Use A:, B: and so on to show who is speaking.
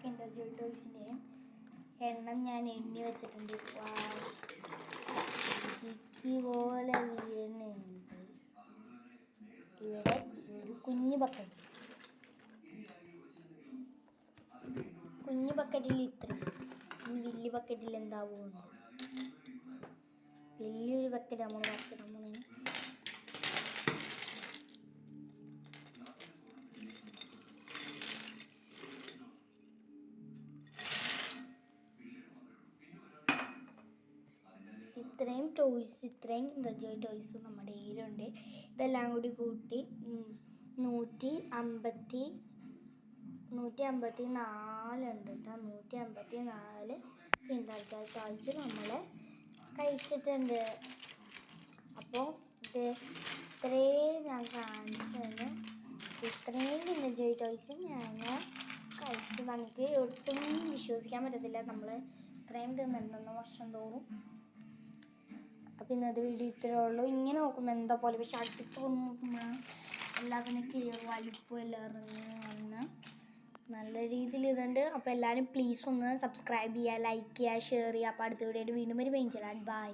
A: Kinder Joy ടോയ്സിൻ്റെയും എണ്ണം ഞാൻ എണ്ണി വെച്ചിട്ടുണ്ട്. പോലെ വീഴുന്നുണ്ട്. ഇവിടെ ഒരു കുഞ്ഞു ബക്കറ്റിൽ ഇത്രയും, വലിയ ബക്കറ്റിൽ എന്താവുന്നുണ്ട്. വലിയൊരു ബക്കറ്റ് നമ്മൾ ഇത്രയും ടോയ്സ്, ഇത്രയും കിൻഡർ ജോയ് ടോയ്സ് നമ്മുടെ കയ്യിലുണ്ട്. ഇതെല്ലാം കൂടി കൂട്ടി 154 ഉണ്ട് കേട്ടോ. 154 കിൻഡർ ജോയ് ടോയ്സ് നമ്മൾ കഴിച്ചിട്ടുണ്ട്. അപ്പോൾ ഇത്രയും ഞാൻ കാണിച്ചത്, ഇത്രയും കിൻഡർ ജോയ് ടോയ്സ് ഞാൻ കഴിച്ച് നമുക്ക് ഒട്ടും വിശ്വസിക്കാൻ പറ്റത്തില്ല. നമ്മൾ ഇത്രയും തിന്നിട്ടുണ്ടെന്ന് വർഷം തോറും. അപ്പോൾ ഇന്നത്തെ വീഡിയോ ഇത്രയേ ഉള്ളൂ. ഇങ്ങനെ നോക്കുമ്പോൾ എന്താ പോലെ, പക്ഷെ അടുത്ത് നോക്കുമ്പോൾ എല്ലാത്തിനും ക്ലിയർ വലിപ്പം എല്ലാം ഇറങ്ങി വന്ന് നല്ല രീതിയിൽ ഇതുണ്ട്. അപ്പോൾ എല്ലാവരും പ്ലീസ് ഒന്ന് സബ്സ്ക്രൈബ് ചെയ്യുക, ലൈക്ക് ചെയ്യുക, ഷെയർ ചെയ്യുക. അപ്പോൾ അടുത്ത വീഡിയോയിൽ വീണ്ടും ഒരു ബൈ.